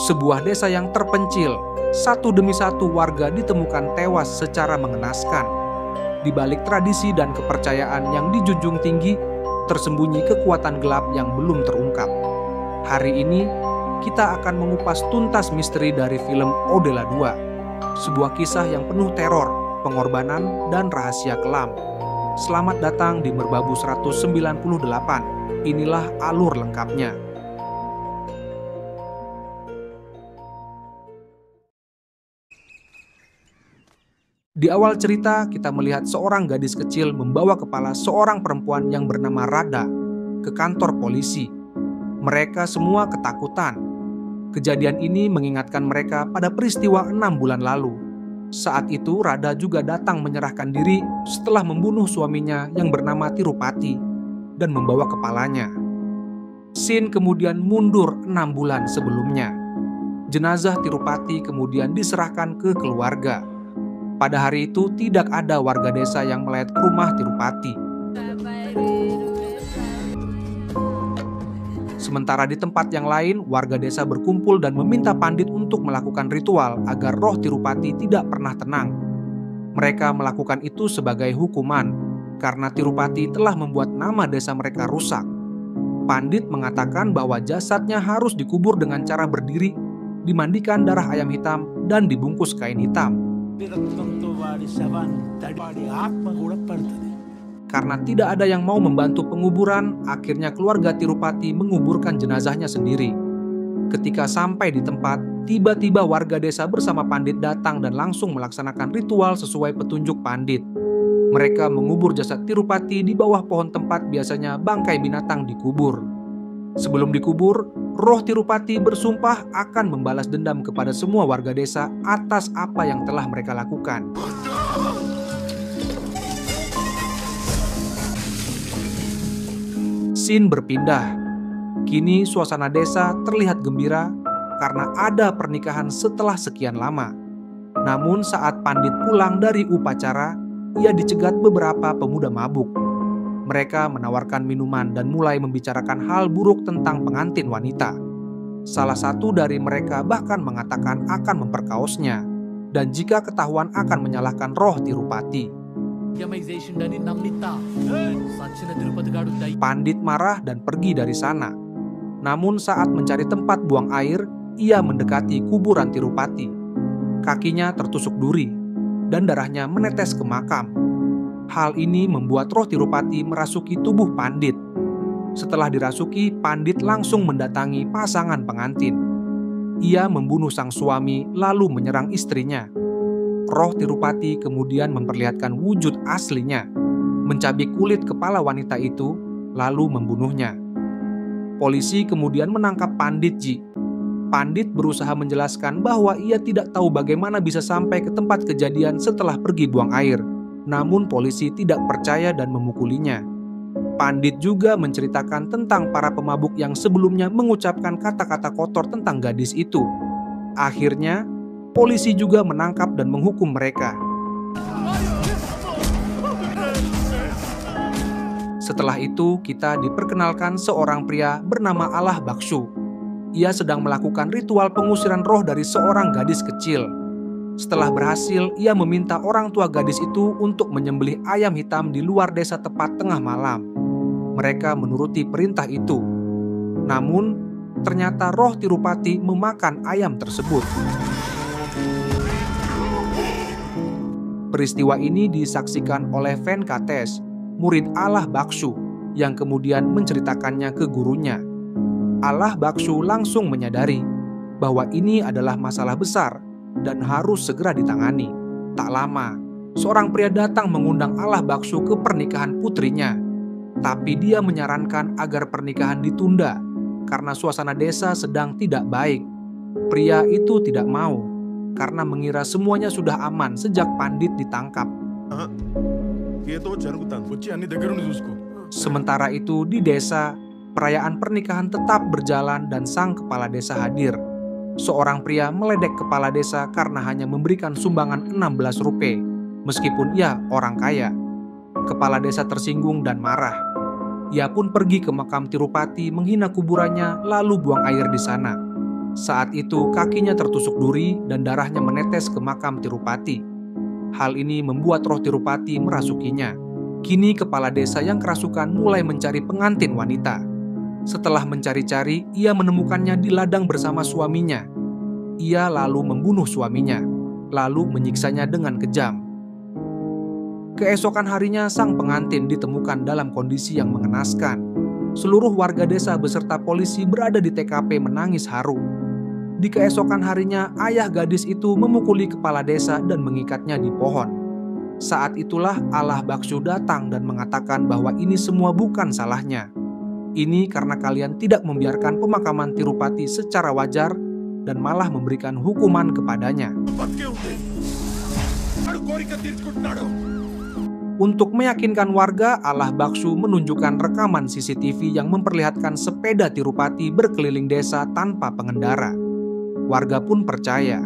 Sebuah desa yang terpencil, satu demi satu warga ditemukan tewas secara mengenaskan. Di balik tradisi dan kepercayaan yang dijunjung tinggi, tersembunyi kekuatan gelap yang belum terungkap. Hari ini, kita akan mengupas tuntas misteri dari film Odela 2, sebuah kisah yang penuh teror, pengorbanan, dan rahasia kelam. Selamat datang di Merbabu 198. Inilah alur lengkapnya. Di awal cerita, kita melihat seorang gadis kecil membawa kepala seorang perempuan yang bernama Rada ke kantor polisi. Mereka semua ketakutan. Kejadian ini mengingatkan mereka pada peristiwa 6 bulan lalu. Saat itu, Rada juga datang menyerahkan diri setelah membunuh suaminya yang bernama Tirupati dan membawa kepalanya. Scene kemudian mundur 6 bulan sebelumnya. Jenazah Tirupati kemudian diserahkan ke keluarga. Pada hari itu tidak ada warga desa yang melayat ke rumah Tirupati. Sementara di tempat yang lain, warga desa berkumpul dan meminta pandit untuk melakukan ritual agar roh Tirupati tidak pernah tenang. Mereka melakukan itu sebagai hukuman karena Tirupati telah membuat nama desa mereka rusak. Pandit mengatakan bahwa jasadnya harus dikubur dengan cara berdiri, dimandikan darah ayam hitam, dan dibungkus kain hitam. Karena tidak ada yang mau membantu penguburan, akhirnya keluarga Tirupati menguburkan jenazahnya sendiri. Ketika sampai di tempat, tiba-tiba warga desa bersama pandit datang dan langsung melaksanakan ritual sesuai petunjuk pandit. Mereka mengubur jasad Tirupati di bawah pohon tempat biasanya bangkai binatang dikubur. Sebelum dikubur, roh Tirupati bersumpah akan membalas dendam kepada semua warga desa atas apa yang telah mereka lakukan. Scene berpindah. Kini suasana desa terlihat gembira karena ada pernikahan setelah sekian lama. Namun saat pandit pulang dari upacara, ia dicegat beberapa pemuda mabuk. Mereka menawarkan minuman dan mulai membicarakan hal buruk tentang pengantin wanita. Salah satu dari mereka bahkan mengatakan akan memperkaosnya, dan jika ketahuan akan menyalahkan roh Tirupati. Pandit marah dan pergi dari sana. Namun saat mencari tempat buang air, ia mendekati kuburan Tirupati. Kakinya tertusuk duri, dan darahnya menetes ke makam. Hal ini membuat roh Tirupati merasuki tubuh pandit. Setelah dirasuki, pandit langsung mendatangi pasangan pengantin. Ia membunuh sang suami lalu menyerang istrinya. Roh Tirupati kemudian memperlihatkan wujud aslinya, mencabik kulit kepala wanita itu, lalu membunuhnya. Polisi kemudian menangkap Pandit Ji. Pandit berusaha menjelaskan bahwa ia tidak tahu bagaimana bisa sampai ke tempat kejadian setelah pergi buang air. Namun polisi tidak percaya dan memukulinya. Pandit juga menceritakan tentang para pemabuk yang sebelumnya mengucapkan kata-kata kotor tentang gadis itu. Akhirnya, polisi juga menangkap dan menghukum mereka. Setelah itu, kita diperkenalkan seorang pria bernama Allah Bakshu. Ia sedang melakukan ritual pengusiran roh dari seorang gadis kecil. Setelah berhasil, ia meminta orang tua gadis itu untuk menyembelih ayam hitam di luar desa tepat tengah malam. Mereka menuruti perintah itu. Namun, ternyata roh Tirupati memakan ayam tersebut. Peristiwa ini disaksikan oleh Venkatesh, murid Allah Bakshu, yang kemudian menceritakannya ke gurunya. Allah Bakshu langsung menyadari bahwa ini adalah masalah besar dan harus segera ditangani. Tak lama, seorang pria datang mengundang Allah Bakshu ke pernikahan putrinya. Tapi dia menyarankan agar pernikahan ditunda karena suasana desa sedang tidak baik. Pria itu tidak mau karena mengira semuanya sudah aman sejak pandit ditangkap. Sementara itu di desa, perayaan pernikahan tetap berjalan dan sang kepala desa hadir. Seorang pria meledek kepala desa karena hanya memberikan sumbangan 16 rupiah, meskipun ia orang kaya. Kepala desa tersinggung dan marah. Ia pun pergi ke makam Tirupati menghina kuburannya lalu buang air di sana. Saat itu kakinya tertusuk duri dan darahnya menetes ke makam Tirupati. Hal ini membuat roh Tirupati merasukinya. Kini kepala desa yang kerasukan mulai mencari pengantin wanita. Setelah mencari-cari, ia menemukannya di ladang bersama suaminya. Ia lalu membunuh suaminya, lalu menyiksanya dengan kejam. Keesokan harinya sang pengantin ditemukan dalam kondisi yang mengenaskan. Seluruh warga desa beserta polisi berada di TKP menangis haru. Di keesokan harinya, ayah gadis itu memukuli kepala desa dan mengikatnya di pohon. Saat itulah Allah Bakshu datang dan mengatakan bahwa ini semua bukan salahnya. Ini karena kalian tidak membiarkan pemakaman Tirupati secara wajar dan malah memberikan hukuman kepadanya. Untuk meyakinkan warga, Allah Bakshu menunjukkan rekaman CCTV yang memperlihatkan sepeda Tirupati berkeliling desa tanpa pengendara. Warga pun percaya.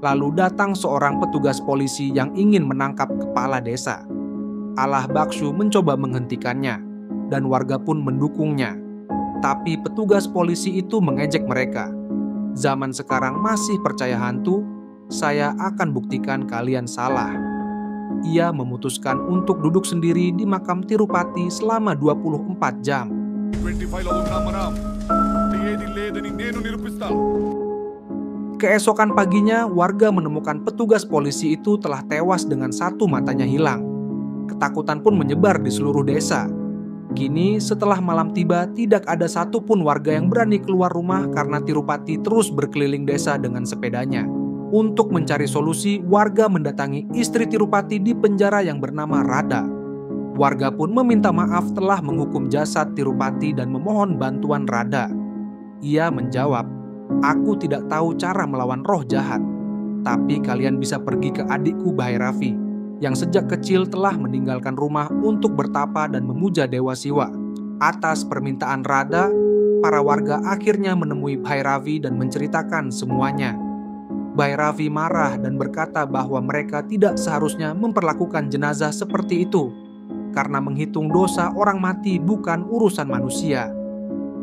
Lalu datang seorang petugas polisi yang ingin menangkap kepala desa. Allah Bakshu mencoba menghentikannya, dan warga pun mendukungnya. Tapi petugas polisi itu mengejek mereka. Zaman sekarang masih percaya hantu? Saya akan buktikan kalian salah. Ia memutuskan untuk duduk sendiri di makam Tirupati selama 24 jam. Keesokan paginya, warga menemukan petugas polisi itu telah tewas dengan satu matanya hilang. Ketakutan pun menyebar di seluruh desa. Kini, setelah malam tiba, tidak ada satupun warga yang berani keluar rumah karena Tirupati terus berkeliling desa dengan sepedanya. Untuk mencari solusi, warga mendatangi istri Tirupati di penjara yang bernama Radha. Warga pun meminta maaf telah menghukum jasad Tirupati dan memohon bantuan Radha. Ia menjawab, "Aku tidak tahu cara melawan roh jahat, tapi kalian bisa pergi ke adikku Bhairavi, yang sejak kecil telah meninggalkan rumah untuk bertapa dan memuja Dewa Siwa." Atas permintaan Radha, para warga akhirnya menemui Bhairavi dan menceritakan semuanya. Bhairavi marah dan berkata bahwa mereka tidak seharusnya memperlakukan jenazah seperti itu, karena menghitung dosa orang mati bukan urusan manusia.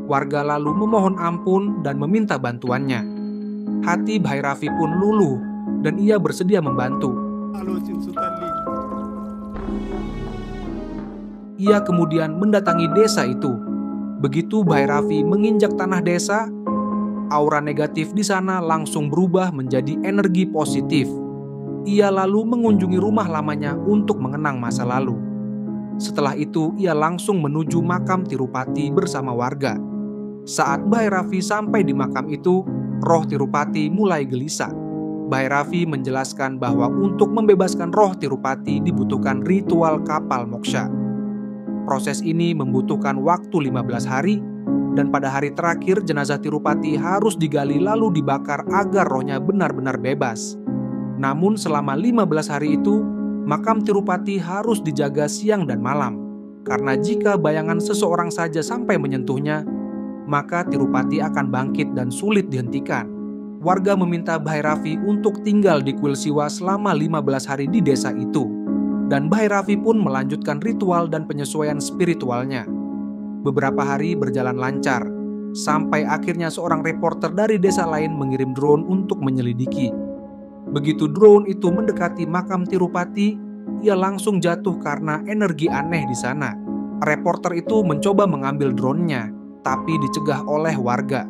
Warga lalu memohon ampun dan meminta bantuannya. Hati Bhairavi pun luluh dan ia bersedia membantu. Ia kemudian mendatangi desa itu. Begitu Bhairavi menginjak tanah desa, aura negatif di sana langsung berubah menjadi energi positif. Ia lalu mengunjungi rumah lamanya untuk mengenang masa lalu. Setelah itu, ia langsung menuju makam Tirupati bersama warga. Saat Bhairavi sampai di makam itu, roh Tirupati mulai gelisah. Bhairavi menjelaskan bahwa untuk membebaskan roh Tirupati dibutuhkan ritual kapal moksha. Proses ini membutuhkan waktu 15 hari, dan pada hari terakhir jenazah Tirupati harus digali lalu dibakar agar rohnya benar-benar bebas. Namun selama 15 hari itu, makam Tirupati harus dijaga siang dan malam, karena jika bayangan seseorang saja sampai menyentuhnya, maka Tirupati akan bangkit dan sulit dihentikan. Warga meminta Bhairavi untuk tinggal di kuil Siwa selama 15 hari di desa itu, dan Bhairavi pun melanjutkan ritual dan penyesuaian spiritualnya. Beberapa hari berjalan lancar, sampai akhirnya seorang reporter dari desa lain mengirim drone untuk menyelidiki. Begitu drone itu mendekati makam Tirupati, ia langsung jatuh karena energi aneh di sana. Reporter itu mencoba mengambil drone-nya, tapi dicegah oleh warga.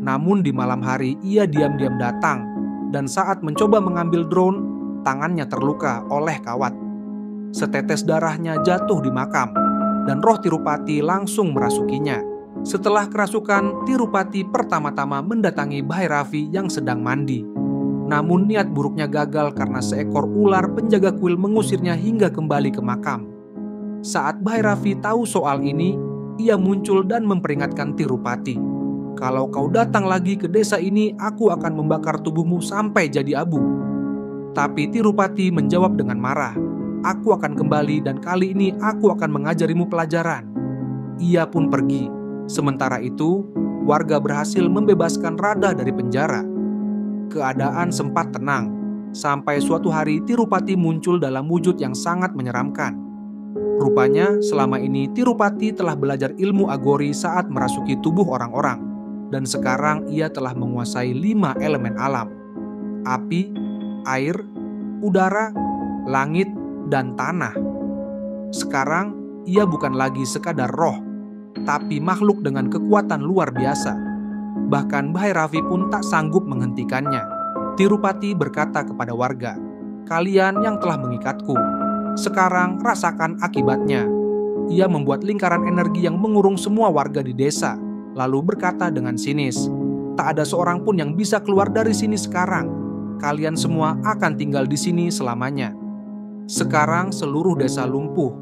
Namun di malam hari ia diam-diam datang, dan saat mencoba mengambil drone, tangannya terluka oleh kawat. Setetes darahnya jatuh di makam, dan roh Tirupati langsung merasukinya. Setelah kerasukan, Tirupati pertama-tama mendatangi Bhairavi yang sedang mandi. Namun niat buruknya gagal karena seekor ular penjaga kuil mengusirnya hingga kembali ke makam. Saat Bhairavi tahu soal ini, ia muncul dan memperingatkan Tirupati, "Kalau kau datang lagi ke desa ini, aku akan membakar tubuhmu sampai jadi abu." Tapi Tirupati menjawab dengan marah, "Aku akan kembali dan kali ini aku akan mengajarimu pelajaran." Ia pun pergi. Sementara itu, warga berhasil membebaskan Radha dari penjara. Keadaan sempat tenang, sampai suatu hari Tirupati muncul dalam wujud yang sangat menyeramkan. Rupanya selama ini Tirupati telah belajar ilmu agori saat merasuki tubuh orang-orang, dan sekarang ia telah menguasai 5 elemen alam: api, air, udara, langit, dan tanah. Sekarang ia bukan lagi sekadar roh, tapi makhluk dengan kekuatan luar biasa. Bahkan Bhairavi pun tak sanggup menghentikannya. Tirupati berkata kepada warga, "Kalian yang telah mengikatku, sekarang rasakan akibatnya." Ia membuat lingkaran energi yang mengurung semua warga di desa, lalu berkata dengan sinis, "Tak ada seorang pun yang bisa keluar dari sini sekarang. Kalian semua akan tinggal di sini selamanya." Sekarang seluruh desa lumpuh.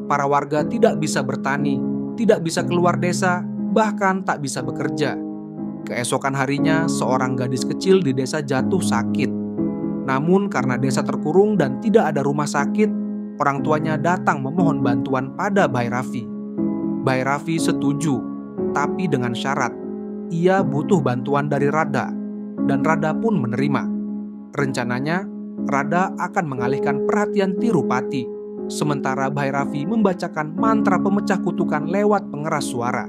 Para warga tidak bisa bertani, tidak bisa keluar desa, bahkan tak bisa bekerja. Keesokan harinya, seorang gadis kecil di desa jatuh sakit. Namun karena desa terkurung dan tidak ada rumah sakit, orang tuanya datang memohon bantuan pada Bhairavi. Bhairavi setuju, tapi dengan syarat. Ia butuh bantuan dari Radha, dan Radha pun menerima. Rencananya, Radha akan mengalihkan perhatian Tirupati, sementara Bhairavi membacakan mantra pemecah kutukan lewat pengeras suara.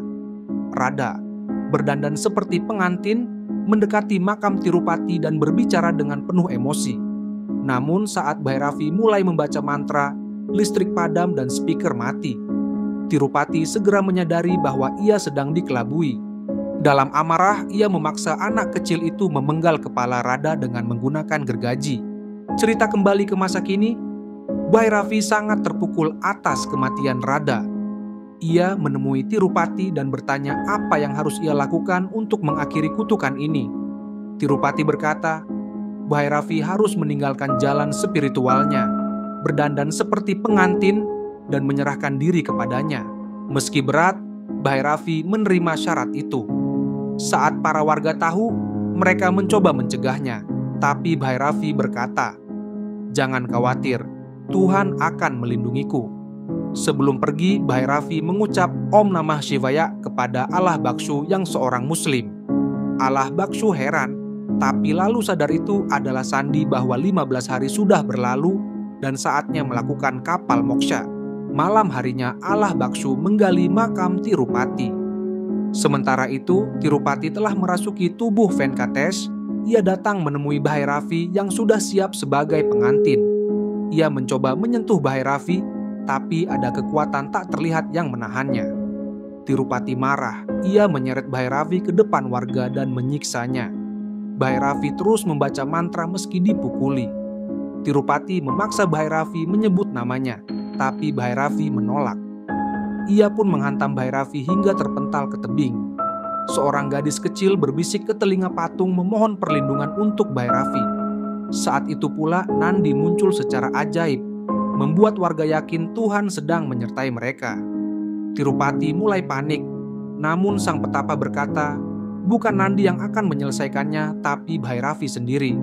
Radha berdandan seperti pengantin, mendekati makam Tirupati dan berbicara dengan penuh emosi. Namun saat Bhairavi mulai membaca mantra, listrik padam dan speaker mati. Tirupati segera menyadari bahwa ia sedang dikelabui. Dalam amarah, ia memaksa anak kecil itu memenggal kepala Radha dengan menggunakan gergaji. Cerita kembali ke masa kini, Bhairavi sangat terpukul atas kematian Radha. Ia menemui Tirupati dan bertanya apa yang harus ia lakukan untuk mengakhiri kutukan ini. Tirupati berkata, Bhairavi harus meninggalkan jalan spiritualnya, berdandan seperti pengantin, dan menyerahkan diri kepadanya. Meski berat, Bhairavi menerima syarat itu. Saat para warga tahu, mereka mencoba mencegahnya, tapi Bhairavi berkata, "Jangan khawatir, Tuhan akan melindungiku." Sebelum pergi, Bhairavi mengucap Om Namah Shivaya kepada Allah Bakshu yang seorang muslim. Allah Bakshu heran, tapi lalu sadar itu adalah sandi bahwa 15 hari sudah berlalu dan saatnya melakukan kapal moksha. Malam harinya Allah Bakshu menggali makam Tirupati. Sementara itu, Tirupati telah merasuki tubuh Venkatesh. Ia datang menemui Bhairavi yang sudah siap sebagai pengantin. Ia mencoba menyentuh Bhairavi, tapi ada kekuatan tak terlihat yang menahannya. Tirupati marah. Ia menyeret Bhairavi ke depan warga dan menyiksanya. Bhairavi terus membaca mantra meski dipukuli. Tirupati memaksa Bhairavi menyebut namanya, tapi Bhairavi menolak. Ia pun menghantam Bhairavi hingga terpental ke tebing. Seorang gadis kecil berbisik ke telinga patung memohon perlindungan untuk Bhairavi. Saat itu pula Nandi muncul secara ajaib, membuat warga yakin Tuhan sedang menyertai mereka. Tirupati mulai panik, namun sang petapa berkata, bukan Nandi yang akan menyelesaikannya, tapi Bhairavi sendiri.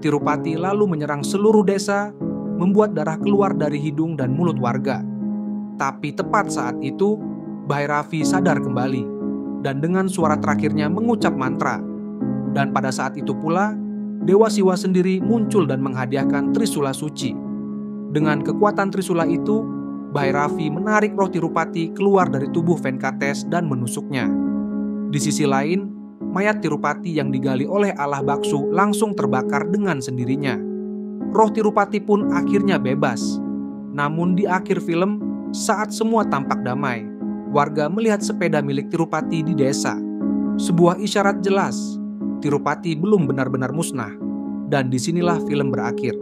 Tirupati lalu menyerang seluruh desa, membuat darah keluar dari hidung dan mulut warga. Tapi tepat saat itu, Bhairavi sadar kembali, dan dengan suara terakhirnya mengucap mantra. Dan pada saat itu pula, Dewa Siwa sendiri muncul dan menghadiahkan Trisula suci. Dengan kekuatan Trisula itu, Bhairavi menarik roh Tirupati keluar dari tubuh Venkatesh dan menusuknya. Di sisi lain, mayat Tirupati yang digali oleh Allah Bakshu langsung terbakar dengan sendirinya. Roh Tirupati pun akhirnya bebas. Namun di akhir film, saat semua tampak damai, warga melihat sepeda milik Tirupati di desa. Sebuah isyarat jelas, Tirupati belum benar-benar musnah. Dan disinilah film berakhir.